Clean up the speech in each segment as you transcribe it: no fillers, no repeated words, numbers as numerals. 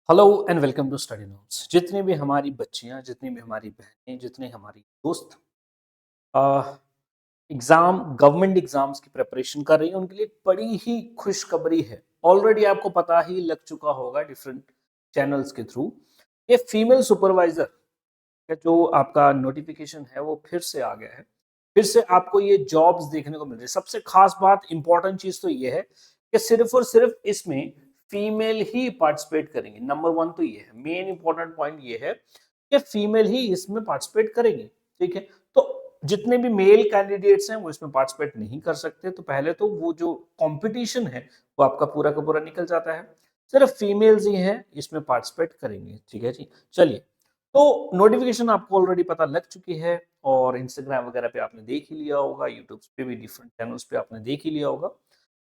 Hello and welcome to study notes. जितनी भी हमारी बच्चियां, जितनी भी हमारी बहनें, जितने हमारी दोस्त एग्जाम गवर्नमेंट एग्जाम्स की प्रिपरेशन कर रही हैं, उनके लिए बड़ी ही खुशखबरी है। ऑलरेडी आपको पता ही लग चुका होगा डिफरेंट चैनल्स के थ्रू। ये फीमेल सुपरवाइजर का जो आपका नोटिफिकेशन है वो फिर से आ गया है। फिर से आपको ये जॉब्स देखने को मिल रही है। सबसे खास बात, इंपॉर्टेंट चीज तो ये है कि सिर्फ और सिर्फ इसमें फीमेल ही पार्टिसिपेट करेंगे। नंबर वन तो ये है, मेन इंपॉर्टेंट पॉइंट ये है कि फीमेल ही इसमें पार्टिसिपेट करेंगे। ठीक है, तो जितने भी मेल कैंडिडेट्स हैं वो इसमें पार्टिसिपेट नहीं कर सकते। तो पहले तो वो जो कंपटीशन है वो आपका पूरा का पूरा निकल जाता है। सिर्फ फीमेल्स ही हैं इसमें पार्टिसिपेट करेंगे। ठीक है जी, चलिए। तो नोटिफिकेशन आपको ऑलरेडी पता लग चुकी है और इंस्टाग्राम वगैरह पे आपने देख ही लिया होगा, यूट्यूब पे भी डिफरेंट चैनल्स पे आपने देख ही लिया होगा।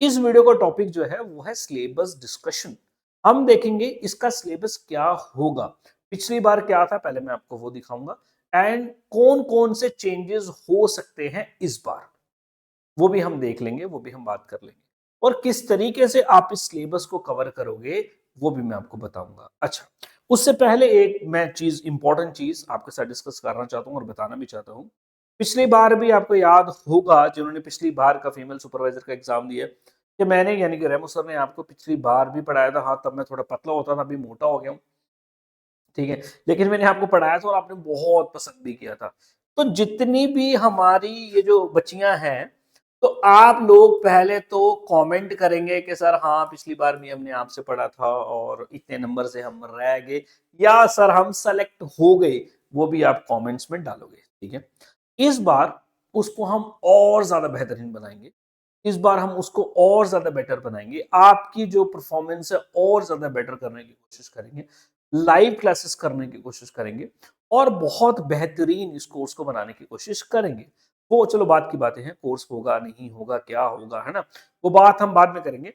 इस वीडियो का टॉपिक जो है वो है सिलेबस डिस्कशन। हम देखेंगे इसका सिलेबस क्या होगा, पिछली बार क्या था पहले मैं आपको वो दिखाऊंगा, एंड कौन कौन से चेंजेस हो सकते हैं इस बार, वो भी हम देख लेंगे, वो भी हम बात कर लेंगे। और किस तरीके से आप इस सिलेबस को कवर करोगे वो भी मैं आपको बताऊंगा। अच्छा, उससे पहले एक मैं चीज, इंपॉर्टेंट चीज आपके साथ डिस्कस करना चाहता हूं और बताना भी चाहता हूं। पिछली बार भी आपको याद होगा, जिन्होंने पिछली बार का फीमेल सुपरवाइजर का एग्जाम दिया, कि मैंने यानी कि रेमो सर ने आपको पिछली बार भी पढ़ाया था। हाँ, तब मैं थोड़ा पतला होता था, अभी मोटा हो गया हूँ। ठीक है, लेकिन मैंने आपको पढ़ाया था और आपने बहुत पसंद भी किया था। तो जितनी भी हमारी ये जो बच्चियां हैं, तो आप लोग पहले तो कमेंट करेंगे कि सर हाँ, पिछली बार भी हमने आपसे पढ़ा था और इतने नंबर से हम रह गए, या सर हम सेलेक्ट हो गए, वो भी आप कमेंट्स में डालोगे। ठीक है, इस बार उसको हम और ज्यादा बेहतरीन बनाएंगे। इस बार हम उसको और ज्यादा बेटर बनाएंगे, आपकी जो परफॉर्मेंस है और ज्यादा बेटर करने की कोशिश करेंगे, लाइव क्लासेस करने की कोशिश करेंगे और बहुत बेहतरीन इस कोर्स को बनाने की कोशिश करेंगे। वो चलो बात की बातें हैं, कोर्स होगा नहीं होगा क्या होगा, है ना, वो बात हम बाद में करेंगे।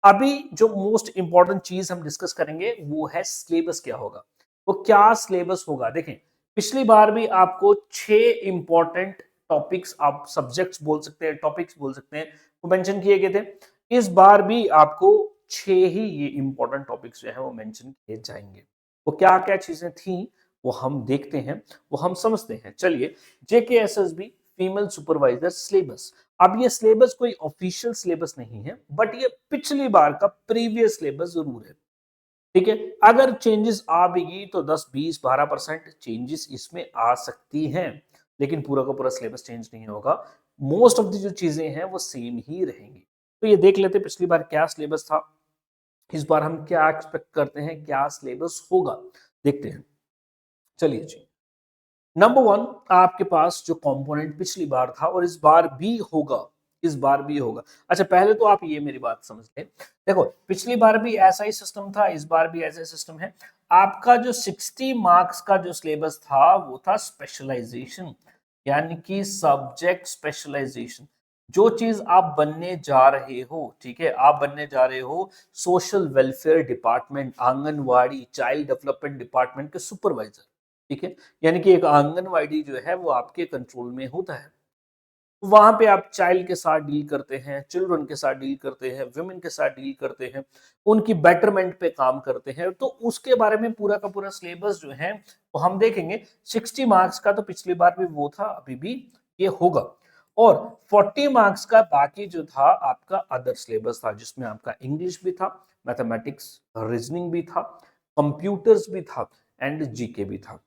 अभी जो मोस्ट इंपॉर्टेंट चीज हम डिस्कस करेंगे वो है सिलेबस क्या होगा। वो क्या सिलेबस होगा, देखें पिछली बार भी आपको 6 इंपॉर्टेंट टॉपिक्स, आप सब्जेक्ट्स बोल सकते हैं, टॉपिक्स बोल सकते हैं, वो मेंशन किए गए थे। इस बार भी आपको 6 ही ये इंपॉर्टेंट टॉपिक्स जो है वो मेंशन किए जाएंगे। वो क्या क्या चीजें थी वो हम देखते हैं, वो हम समझते हैं। चलिए, जेकेएसएसबी फीमेल सुपरवाइजर सिलेबस। अब ये सिलेबस कोई ऑफिशियल सिलेबस नहीं है, बट ये पिछली बार का प्रीवियस सिलेबस जरूर है। ठीक है, अगर चेंजेस आ भी गई तो 10, 20, 12% चेंजेस इसमें आ सकती हैं, लेकिन पूरा का पूरा सिलेबस चेंज नहीं होगा। मोस्ट ऑफ द जो चीजें हैं वो सेम ही रहेंगी। तो ये देख लेते पिछली बार क्या सिलेबस था, इस बार हम क्या एक्सपेक्ट करते हैं, क्या सिलेबस होगा, देखते हैं। चलिए जी, नंबर वन, आपके पास जो कंपोनेंट पिछली बार था और इस बार भी होगा, इस बार भी होगा। अच्छा, पहले तो आप ये मेरी बात समझ लें। देखो, पिछली बार भी ऐसा ही सिस्टम था, इस बार भी ऐसा ही सिस्टम है। आपका जो 60 मार्क्स का जो सिलेबस था वो था स्पेशलाइजेशन, यानी कि सब्जेक्ट स्पेशलाइजेशन। जो चीज आप बनने जा रहे हो, ठीक है, आप बनने जा रहे हो social welfare department, anganwadi child development department के सुपरवाइजर। ठीक है, यानी कि एक आंगनवाड़ी जो है वो आपके कंट्रोल में होता है। वहां पे आप चाइल्ड के साथ डील करते हैं, चिल्ड्रन के साथ डील करते हैं, वुमेन के साथ डील करते हैं, उनकी बेटरमेंट पे काम करते हैं। तो उसके बारे में पूरा का पूरा सिलेबस जो है वो हम देखेंगे। 60 मार्क्स का तो पिछली बार भी वो था, अभी भी ये होगा। और 40 मार्क्स का बाकी जो था आपका अदर सिलेबस था, जिसमें आपका इंग्लिश भी था, मैथमेटिक्स, रीजनिंग भी था, कंप्यूटर्स भी था एंड जीके भी था।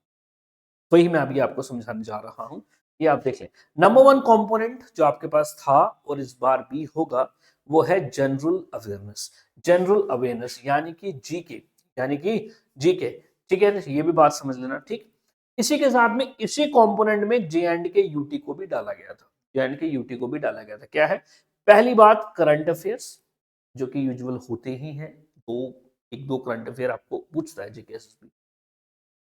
वही मैं अभी आपको समझाने जा रहा हूं, ये आप देख लें। नंबर वन कंपोनेंट जो आपके पास था और इस बार भी होगा वो है जनरल अवेयरनेस। जनरल अवेयरनेस यानी कि जीके, यानी कि जीके। ठीक है, ये भी बात समझ लेना। ठीक, इसी के साथ में इसी कंपोनेंट में जे एंड के यूटी को भी डाला गया था। जे एंड के यूटी को भी डाला गया था। क्या है, पहली बात करंट अफेयर्स, जो कि यूजुअल होते ही हैं, एक दो करंट अफेयर आपको पूछता है GK.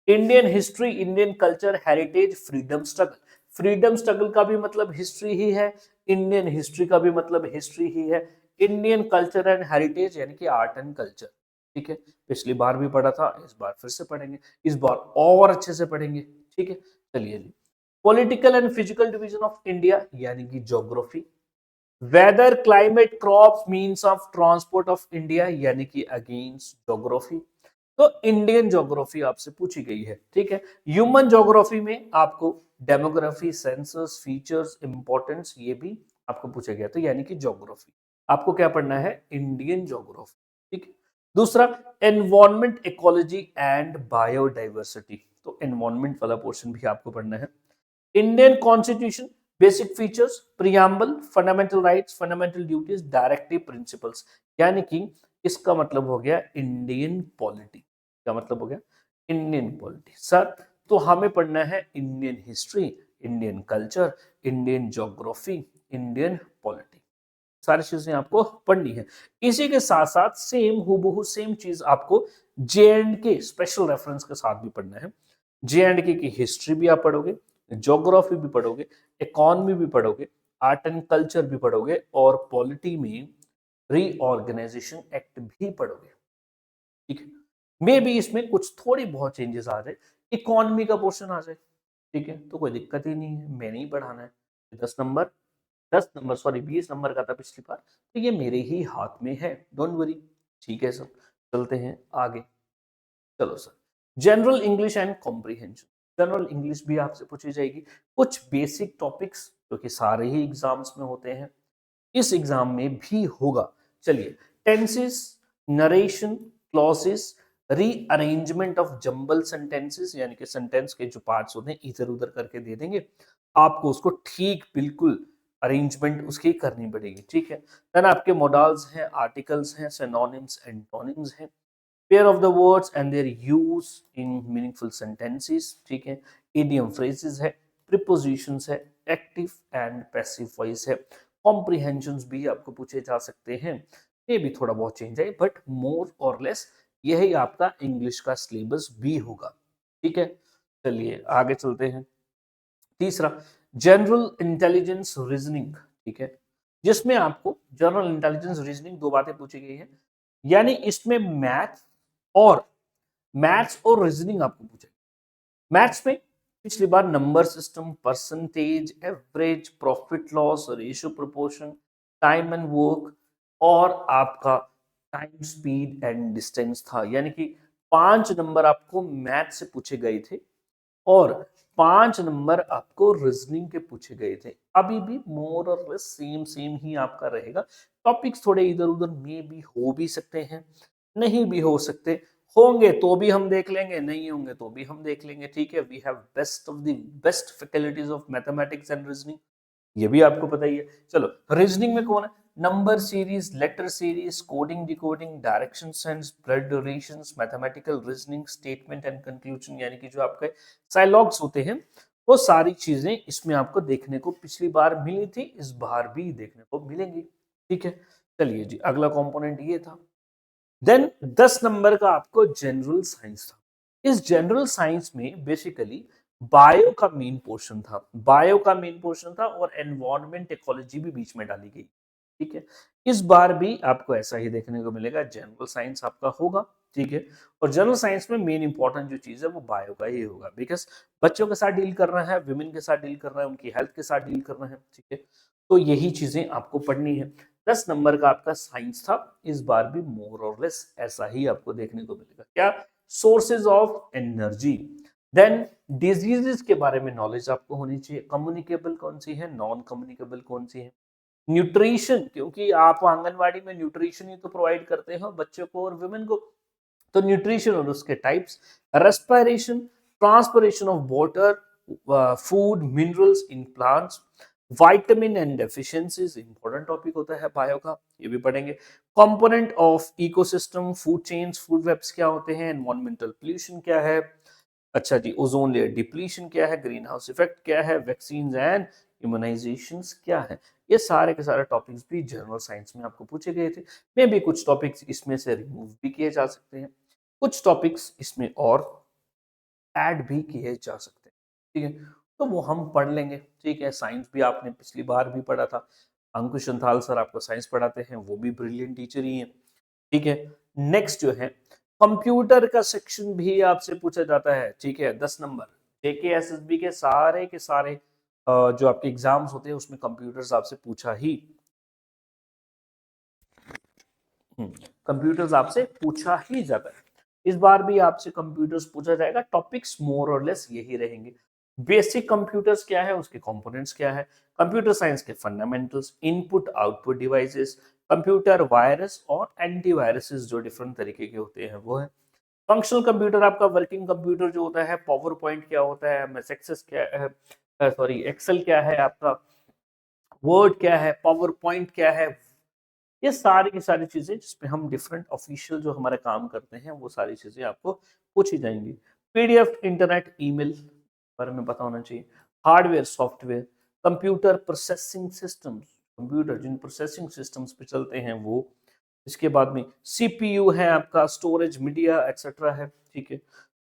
Indian history, Indian culture, heritage, freedom struggle. Freedom struggle का भी मतलब हिस्ट्री ही है, इंडियन हिस्ट्री का भी मतलब हिस्ट्री ही है। इंडियन कल्चर एंड हेरिटेज यानी कि आर्ट एंड कल्चर। ठीक है, पिछली बार भी पढ़ा था, इस बार फिर से पढ़ेंगे, इस बार और अच्छे से पढ़ेंगे। ठीक है, चलिए जी। Political and physical division of India यानी कि geography. Weather, climate, crop, means of transport of India यानी कि अगेंस्ट ज्योग्राफी। तो इंडियन ज्योग्राफी आपसे पूछी गई है, ठीक है। ह्यूमन ज्योग्राफी में आपको डेमोग्राफी, सेंसस, फीचर्स, इंपॉर्टेंस, ये भी आपको पूछा गया, तो यानी कि ज्योग्राफी आपको क्या पढ़ना है, इंडियन ज्योग्राफी, ठीक है। दूसरा, एनवायरमेंट, इकोलॉजी एंड बायोडाइवर्सिटी, तो एनवायरमेंट वाला पोर्शन भी आपको पढ़ना है। Indian constitution, basic features, preamble, fundamental rights, fundamental duties, directive principles, यानी कि इसका मतलब हो गया इंडियन पॉलिटी। क्या मतलब हो गया, इंडियन पॉलिटी। सर तो हमें पढ़ना है Indian history, Indian culture, Indian geography, Indian polity, सारी चीजें आपको पढ़नी है। इसी के साथ साथ सेम हूबहू सेम चीज आपको जे एंड के स्पेशल रेफरेंस के साथ भी पढ़ना है। जे एंड के की हिस्ट्री भी आप पढ़ोगे, ज्योग्राफी भी पढ़ोगे, इकोनॉमी भी पढ़ोगे, आर्ट एंड कल्चर भी पढ़ोगे, और पॉलिटी में रीऑर्गेनाइजेशन एक्ट भी पढ़ोगे, ठीक है। मे बी इसमें कुछ थोड़ी बहुत चेंजेस आ जाए, इकोनॉमी का पोर्शन आ जाए, ठीक है, तो कोई दिक्कत ही नहीं है, मैंने ही पढ़ाना है। 10 नंबर, 10 नंबर सॉरी 20 नंबर का था पिछली बार, तो ये मेरे ही हाथ में है, डोंट वरी, ठीक है सर। चलते हैं आगे। चलो sir, general English and comprehension, general English भी आपसे पूछी जाएगी, कुछ बेसिक टॉपिक्स जो कि सारे ही एग्जाम्स में होते हैं, इस एग्जाम में भी होगा। चलिए, tenses, narration, clauses, rearrangement of jumble sentences, यानी कि सेंटेंस के जो पार्ट्स होते हैं इधर उधर करके दे देंगे, आपको उसको ठीक बिल्कुल अरेंजमेंट उसकी करनी पड़ेगी, ठीक है। देन आपके मोडाल्स हैं, आर्टिकल्स हैं, सिनोनिम्स, एंटोनिम्स हैं, pair of the words and their use in meaningful sentences, ठीक है, इडियम फ्रेजेस है, प्रीपोजिशंस है, एक्टिव एंड पैसिव वॉइस है, कॉम्प्रिहेंशंस भी आपको पूछे जा सकते हैं। ये भी थोड़ा बहुत चेंज है, बट मोर और लेस यही आपका इंग्लिश का सिलेबस भी होगा, ठीक है। चलिए आगे चलते हैं। तीसरा, जनरल इंटेलिजेंस रीजनिंग, ठीक है, जिसमें आपको जनरल इंटेलिजेंस रीजनिंग दो बातें पूछी गई है, यानी इसमें और मैथ्स और रीजनिंग आपको पूछे। मैथ्स में पिछली बार number system, percentage, average, profit loss, ratio, proportion, time and work, और आपका टाइम, स्पीड एंड डिस्टेंस था, यानी कि 5 नंबर आपको मैथ से पूछे गए थे और 5 नंबर आपको रीजनिंग के पूछे गए थे। अभी भी मोर और लेस सेम सेम ही आपका रहेगा, टॉपिक्स थोड़े इधर उधर में भी हो भी सकते हैं, नहीं भी हो सकते, होंगे तो भी हम देख लेंगे, नहीं होंगे तो भी हम देख लेंगे, ठीक है। We have best of the best faculties of mathematics and reasoning, ये भी आपको पता ही है। चलो, रीजनिंग में कौन है, number series, letter series, coding, decoding, direction sense, blood durations, mathematical reasoning, statement and conclusion, यानी कि जो आपके साइलॉग्स होते हैं, वो सारी चीजें इसमें आपको देखने को पिछली बार मिली थी, इस बार भी देखने को मिलेंगी, ठीक है। चलिए जी, अगला कंपोनेंट ये था। देन 10 नंबर का आपको जनरल साइंस था। इस जनरल साइंस में बेसिकली बायो का मेन पोर्शन था, बायो का मेन पोर्शन था, और एनवायरमेंट, इकोलॉजी भी बीच में डाली गई, ठीक है। इस बार भी आपको ऐसा ही देखने को मिलेगा, जनरल साइंस आपका होगा, ठीक है। और जनरल साइंस में मेन इंपॉर्टेंट जो चीज है वो बायो का ही होगा, बिकॉज बच्चों के साथ डील करना है, विमेन के साथ डील करना है, उनकी हेल्थ के साथ डील करना है, ठीक है। तो यही चीजें आपको पढ़नी है। 10 नंबर का आपका साइंस था, इस बार भी मोर और लेस ऐसा ही आपको देखने को मिलेगा। क्या, sources of energy, then diseases के बारे में नॉलेज आपको होनी चाहिए, कम्युनिकेबल कौन सी है, नॉन कम्युनिकेबल कौन सी है, न्यूट्रिशन, क्योंकि आप आंगनवाड़ी में न्यूट्रिशन ही तो प्रोवाइड करते हो बच्चों को और वुमेन को, तो न्यूट्रिशन और उसके types, respiration, transpiration of water, food, minerals in plants, vitamin and deficiencies, important topic होता है बायो का, ये भी पढ़ेंगे। Component of ecosystem, food chains, food webs क्या होते हैं, एनवायरमेंटल पोल्यूशन क्या है, अच्छा जी, ओजोन लेयर डिप्लीशन क्या है, ग्रीन हाउस इफेक्ट क्या है, वैक्सीन एंड इम्यूनाइजेशंस क्या है, ये सारे के सारे टॉपिक्स भी जनरल साइंस में आपको पूछे गए थे। मे भी कुछ टॉपिक्स इसमें से रिमूव भी किए जा सकते हैं, कुछ टॉपिक्स इसमें और ऐड भी किए जा सकते हैं, ठीक है। तो वो हम पढ़ लेंगे, ठीक है। साइंस भी आपने पिछली बार भी पढ़ा था, अंकुश संथाल सर आपको साइंस पढ़ाते हैं, वो भी ब्रिलियंट टीचर ही हैं, ठीक है। नेक्स्ट जो है, कंप्यूटर का सेक्शन भी आपसे पूछा जाता है, ठीक है। 10 नंबर जेकेएसएसबी के सारे जो आपके एग्जाम्स होते हैं उसमें कंप्यूटर्स आपसे पूछा ही कंप्यूटर्स आपसे पूछा ही जाता है। इस बार भी आपसे कंप्यूटर्स पूछा जाएगा, टॉपिक्स मोर और लेस यही रहेंगे। बेसिक कंप्यूटर्स क्या है, उसके कंपोनेंट्स क्या है, कंप्यूटर साइंस के fundamentals, input output devices, computer virus और एंटीवायरसेस जो डिफरेंट तरीके के होते हैं वो है। फंक्शनल कंप्यूटर आपका वर्किंग कंप्यूटर जो होता है, पावर पॉइंट क्या होता है, एमएस एक्सेस क्या है, सॉरी एक्सेल क्या है आपका, वर्ड क्या है, पावर पॉइंट क्या है, ये सारी की सारी चीजें जिसपे हम डिफरेंट ऑफिशियल जो हमारे काम करते हैं वो सारी चीजें आपको पूछी जाएंगी। पीडीएफ, इंटरनेट, ईमेल बारे में पता होना चाहिए। Hardware, software, computer processing systems, computer जिन प्रोसेसिंग सिस्टम्स पे चलते हैं वो। इसके बाद में सीपीयू है आपका, स्टोरेज, मीडिया एक्सेट्रा है, ठीक है।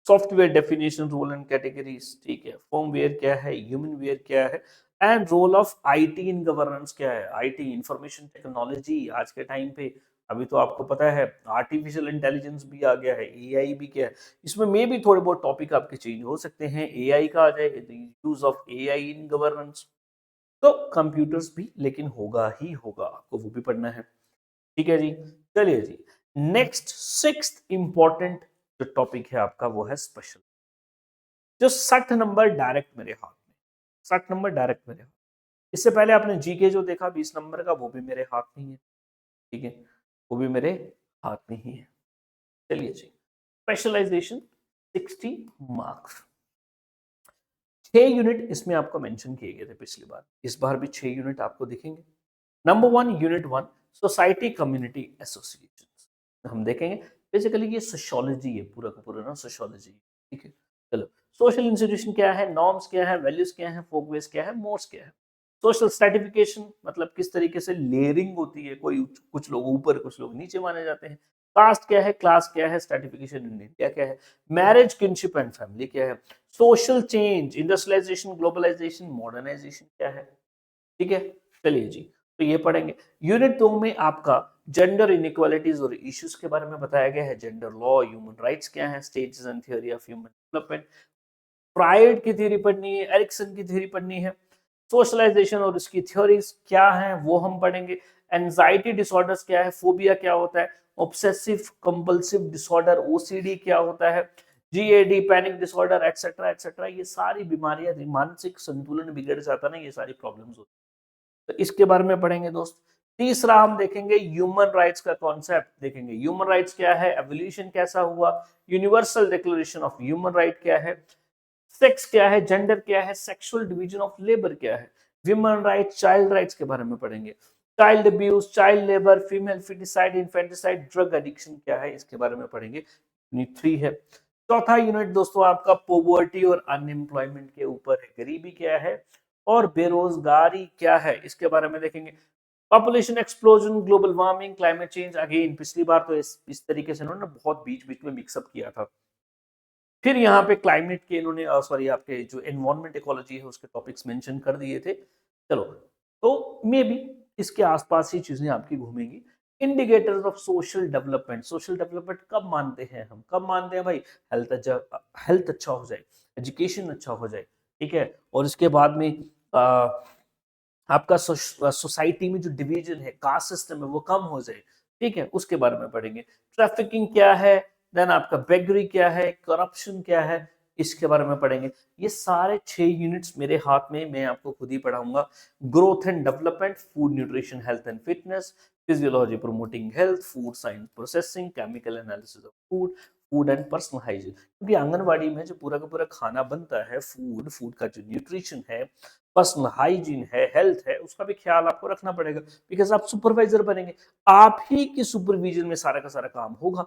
Software definition, role and categories, ठीक है। फर्मवेयर क्या है, ह्यूमन वेयर क्या है, and role of IT in governance क्या है। आईटी, इंफॉर्मेशन टेक्नोलॉजी, आज के टाइम पे अभी तो आपको पता है आर्टिफिशियल इंटेलिजेंस भी आ गया है, एआई भी क्या है। इसमें मे भी थोड़े बहुत टॉपिक आपके चेंज हो सकते हैं, एआई का आ जाए, use of AI in governance, तो कंप्यूटर्स भी लेकिन होगा ही होगा, आपको वो भी पढ़ना है, ठीक है जी। चलिए जी, नेक्स्ट सिक्स्थ इंपॉर्टेंट जो टॉपिक है आपका वो है स्पेशल। जो 60 नंबर डायरेक्ट मेरे हाथ में, 60 नंबर डायरेक्ट मेरे हाथ। इससे पहले आपने जीके जो देखा 20 नंबर का, वो भी मेरे हाथ में ही है, ठीक है, वो भी मेरे हाथ में ही है। चलिए जी, स्पेशलाइजेशन 60 मार्क्स, 6 यूनिट इसमें आपको मेंशन किए गए थे पिछली बार, इस बार भी 6 यूनिट आपको दिखेंगे। Number 1, unit 1, society community association. हम देखेंगे बेसिकली ये सोशियोलॉजी है, पूरा का पूरा ना सोशियोलॉजी, ठीक है। चलो, सोशल इंस्टीट्यूशन क्या है, नॉर्म्स क्या है, वैल्यूज क्या है, फोकवेज क्या है, मोड्स क्या है। सोशल स्ट्रेटिफिकेशन मतलब किस तरीके से लेयरिंग होती है, कोई कुछ लोग ऊपर कुछ लोग नीचे माने जाते हैं। कास्ट क्या है, क्लास क्या है, स्ट्रेटिफिकेशन इन इंडिया क्या है, मैरिज, किनशिप एंड फैमिली क्या है, social change, industrialization, globalization, modernization क्या है, ठीक है। चलिए जी, तो ये पढ़ेंगे। यूनिट 2 में आपका जेंडर इनइक्वालिटीज और इश्यूज के बारे में बताया गया है, जेंडर लॉ, ह्यूमन राइट्स क्या है, stages and theory of human development, fried की थ्योरी पढ़नी है, एरिक्सन की थ्योरी पढ़नी है, सोशलाइजेशन और इसकी थ्योरीज क्या हैं वो हम पढ़ेंगे, एंजाइटी डिसऑर्डर्स क्या है, फोबिया क्या होता है, ऑब्सेसिव कंपल्सिव डिसऑर्डर ओसीडी क्या होता है, GAD, panic disorder etcetera etcetera, ये सारी बीमारियां, मानसिक संतुलन बिगड़ जाता है ना, ये सारी प्रॉब्लम्स होती है, तो इसके बारे में पढ़ेंगे दोस्त। तीसरा हम देखेंगे ह्यूमन राइट्स का कॉन्सेप्ट देखेंगे, ह्यूमन राइट्स क्या है, एवोल्यूशन कैसा हुआ, universal declaration of human right क्या है, सेक्स क्या है, जेंडर क्या है, सेक्सुअल डिवीजन ऑफ लेबर क्या है, विमेन राइट्स, चाइल्ड राइट्स के बारे में पढ़ेंगे, child abuse, child labour, female foeticide, infanticide, drug addiction क्या है, इसके बारे में पढ़ेंगे। यूनिट 3 है। चौथा यूनिट दोस्तों आपका पॉवर्टी और अनएम्प्लॉयमेंट के ऊपर है, गरीबी क्या है और बेरोजगारी क्या है, इसके बारे में देखेंगे। Population explosion, global warming, climate change, again पिछली बार तो इस तरीके से उन्होंने बहुत बीच बीच में मिक्सअप किया था, फिर यहाँ पे क्लाइमेट के इन्होंने सॉरी आपके जो एनवायरमेंट इकोलॉजी है उसके टॉपिक्स मेंशन कर दिए थे। चलो, तो मे बी इसके आसपास ही चीजें आपकी घूमेंगी। Indicators of social development, social development कब मानते हैं हम, कब मानते हैं भाई, हेल्थ अच्छा हो जाए, एजुकेशन अच्छा हो जाए, ठीक है, और इसके बाद में आपका सोसाइटी में जो डिवीजन है, कास्ट सिस्टम है वो कम हो जाए, ठीक है, उसके बारे में पढ़ेंगे। ट्रैफिकिंग क्या है, देन आपका बेगरी क्या है, करप्शन क्या है, इसके बारे में पढ़ेंगे। ये सारे 6 यूनिट्स मेरे हाथ में, मैं आपको खुद ही पढ़ाऊंगा। Growth and development, food nutrition health and fitness, physiology promoting health, food science processing, chemical analysis of food, food and personal hygiene, क्योंकि आंगनवाड़ी में जो पूरा का पूरा खाना बनता है, फूड, फूड का जो न्यूट्रिशन है, पर्सनल हाइजीन है, हेल्थ है, उसका भी ख्याल आपको रखना पड़ेगा, बिकॉज आप सुपरवाइजर बनेंगे, आप ही की सुपरविजन में सारा का सारा काम होगा,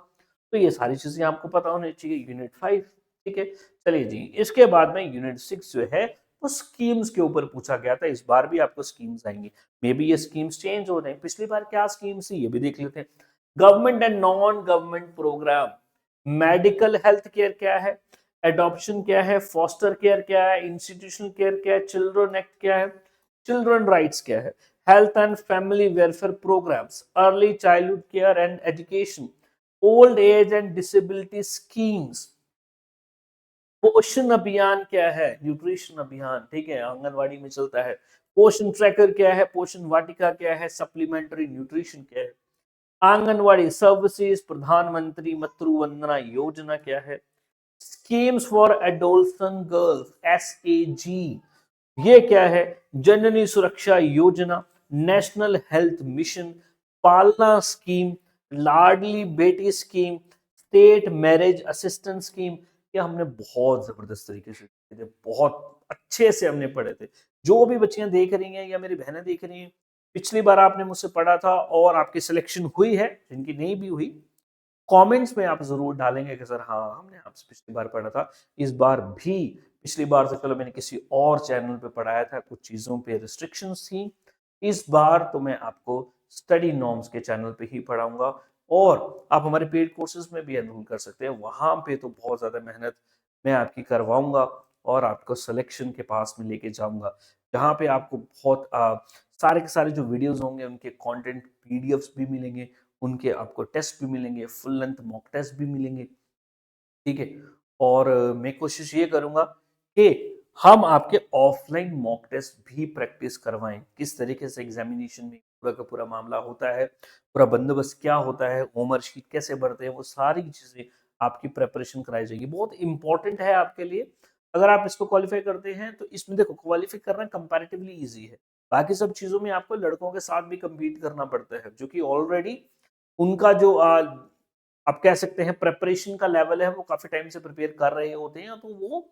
तो ये सारी चीजें आपको पता होनी चाहिए। यूनिट 5, ठीक है। चलिए जी, इसके बाद में यूनिट 6 जो है वो स्कीम्स के ऊपर पूछा गया था, इस बार भी आपको स्कीम्स आएंगी, मे बी ये स्कीम्स चेंज हो जाए, पिछली बार क्या स्कीम्स थी ये भी देख लेते हैं। Government and non government programme, medical health care क्या है, एडॉप्शन क्या है, फॉस्टर केयर क्या है, इंस्टीट्यूशनल केयर क्या है, चिल्ड्रन एक्ट क्या है, चिल्ड्रन राइट्स क्या है, health and family welfare programmes, early childhood care and education, old age and disability schemes, Poshan Abhiyaan क्या है, न्यूट्रिशन अभियान, ठीक है, आंगनवाड़ी में चलता है, पोषण ट्रैकर क्या है, पोषण वाटिका क्या है, सप्लीमेंट्री न्यूट्रिशन क्या है, आंगनवाड़ी सर्विसेज, प्रधानमंत्री मातृ वंदना योजना क्या है, स्कीम्स फॉर एडोल्सन गर्ल्स SAG ये क्या है, जननी सुरक्षा योजना, नेशनल हेल्थ मिशन, पालना scheme, Ladli Beti scheme, state marriage assistance scheme, ये हमने बहुत जबरदस्त तरीके से थे, बहुत अच्छे से हमने पढ़े थे। जो भी बच्चियां देख रही हैं या मेरी बहनें देख रही हैं, पिछली बार आपने मुझसे पढ़ा था और आपकी सिलेक्शन हुई है, जिनकी नहीं भी हुई कमेंट्स में आप जरूर डालेंगे कि सर हाँ हमने आपसे पिछली बार पढ़ा था, इस बार भी पिछली बार तो चलो मैंने किसी और चैनल पे पढ़ाया था, कुछ चीजों पे रिस्ट्रिक्शंस थी, इस बार तो मैं आपको स्टडी नॉर्म्स के चैनल पे ही पढ़ाऊंगा और आप हमारे पेड कोर्सेज में भी एनरोल कर सकते हैं, वहां पे तो बहुत ज्यादा मेहनत मैं आपकी करवाऊंगा और आपको सिलेक्शन के पास में लेके जाऊंगा, जहाँ पे आपको बहुत सारे के सारे जो वीडियोस होंगे उनके कंटेंट पीडीएफ्स भी मिलेंगे, उनके आपको टेस्ट भी मिलेंगे, फुल लेंथ मॉक टेस्ट भी मिलेंगे, ठीक है। और मैं कोशिश ये करूंगा कि हम आपके ऑफलाइन मॉक टेस्ट भी प्रैक्टिस करवाएं, किस तरीके से एग्जामिनेशन में पूरा का पूरा मामला होता है, पूरा बंदोबस्त क्या होता है, होमवर्क शीट कैसे भरते हैं, वो सारी चीजें आपकी प्रेपरेशन कराई जाएगी, बहुत इंपॉर्टेंट है आपके लिए। अगर आप इसको क्वालिफाई करते हैं तो इसमें देखो क्वालिफाई करना कंपैरेटिवली इजी है, बाकी सब चीजों में आपको लड़कों के साथ भी compete करना पड़ता है, जो कि ऑलरेडी उनका जो आप कह सकते हैं प्रेपरेशन का लेवल है वो काफी टाइम से प्रिपेयर कर रहे होते हैं, तो वो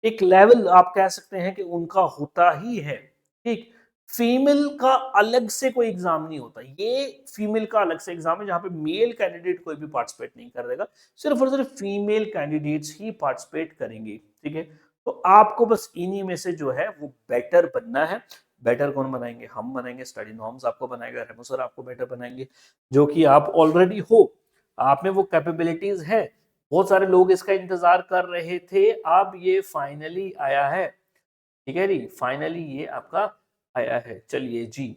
एक लेवल आप कह सकते हैं कि उनका होता ही है, ठीक। फीमेल का अलग से कोई एग्जाम नहीं होता, ये फीमेल का अलग से एग्जाम है जहां पे मेल कैंडिडेट कोई भी पार्टिसिपेट नहीं करेगा, सिर्फ और सिर्फ फीमेल कैंडिडेट्स ही पार्टिसिपेट करेंगे, ठीक है। तो आपको बस इन्हीं में से जो है वो बेटर बनना है। बेटर कौन बनाएंगे, हम बनाएंगे, स्टडी नॉर्म्स आपको बनाएगा, रेमो सर आपको बेटर बनाएंगे, जो कि आप ऑलरेडी हो, आप में वो कैपेबिलिटीज है, बहुत सारे लोग इसका इंतजार कर रहे थे, अब ये फाइनली आया है, ठीक है जी, फाइनली ये आपका आया है। चलिए जी,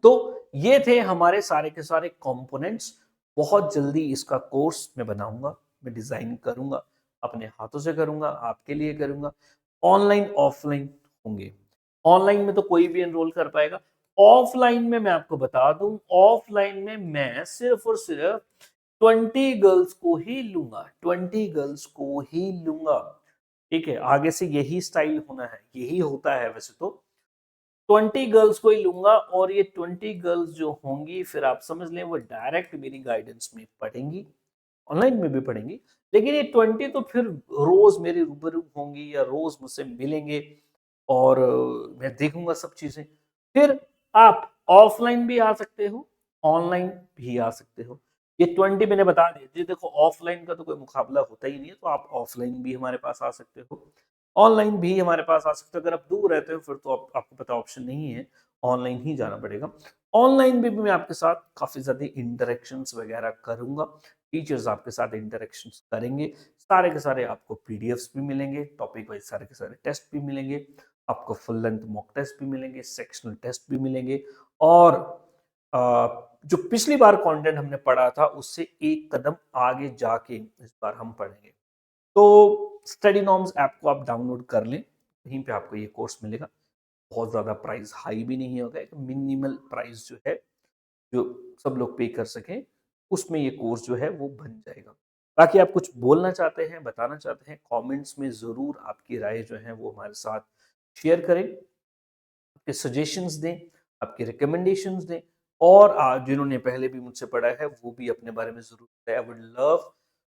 तो ये थे हमारे सारे के सारे कंपोनेंट्स, बहुत जल्दी इसका कोर्स मैं बनाऊंगा, मैं डिजाइन करूंगा, अपने हाथों से करूंगा, आपके लिए करूंगा, ऑनलाइन ऑफलाइन होंगे। ऑनलाइन में तो कोई भी एनरोल कर पाएगा, ऑफलाइन में मैं आपको बता दूं, ऑफलाइन में मैं सिर्फ और सिर्फ 20 गर्ल्स को ही लूंगा, 20 गर्ल्स को ही लूंगा, ठीक है। आगे से यही स्टाइल होना है, यही होता है वैसे तो, 20 गर्ल्स को ही लूंगा और ये 20 गर्ल्स जो होंगी फिर आप समझ लें वो डायरेक्ट मेरी गाइडेंस में पढ़ेंगी, ऑनलाइन में भी पढ़ेंगी, लेकिन ये 20 तो फिर रोज मेरे रूबरू होंगी या रोज मुझसे मिलेंगे और मैं देखूंगा सब चीजें। फिर आप ऑफलाइन भी आ सकते हो, ऑनलाइन भी आ सकते हो, ये 20 मैंने बता दिया जी, देखो ऑफलाइन का तो कोई मुकाबला होता ही नहीं है, तो आप ऑफलाइन भी हमारे पास आ सकते हो, ऑनलाइन भी हमारे पास आ सकते हो, अगर आप दूर रहते हो फिर तो आपको पता ऑप्शन नहीं है, ऑनलाइन ही जाना पड़ेगा। ऑनलाइन भी मैं आपके साथ काफी ज्यादा इंटरेक्शंस वगैरह करूंगा, टीचर्स आपके साथ इंटरेक्शंस करेंगे, सारे के सारे आपको पीडीएफ्स भी मिलेंगे, टॉपिक वाइज सारे के सारे टेस्ट भी मिलेंगे, आपको फुल लेंथ मॉक टेस्ट भी मिलेंगे, सेक्शनल टेस्ट भी मिलेंगे, और जो पिछली बार कंटेंट हमने पढ़ा था उससे एक कदम आगे जाके इस बार हम पढ़ेंगे। तो स्टडी नॉर्म्स ऐप को आप डाउनलोड कर लें, कहीं पे आपको ये कोर्स मिलेगा, बहुत ज़्यादा प्राइस हाई भी नहीं होगा, एक मिनिमल प्राइस जो है जो सब लोग पे कर सकें, उसमें ये कोर्स जो है वो बन जाएगा। बाकी आप कुछ बोलना चाहते हैं, बताना चाहते हैं, कमेंट्स में ज़रूर आपकी राय जो है वो हमारे साथ शेयर करें, आपके सजेशंस दें, आपके रिकमेंडेशंस दें, और जिन्होंने पहले भी मुझसे पढ़ा है वो भी अपने बारे में ज़रूर बताएं। I would love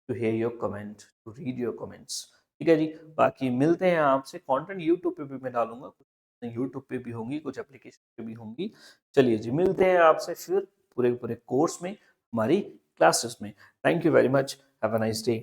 to hear your comment, to read your comments, ठीक है जी। बाकी मिलते हैं आपसे, कंटेंट यूट्यूब पे भी मैं डालूंगा, कुछ यूट्यूब पे भी होंगी, कुछ एप्लीकेशन पे भी होंगी। चलिए जी, मिलते हैं आपसे फिर पूरे पूरे कोर्स में, हमारी क्लासेस में। Thank you very much, have a nice day.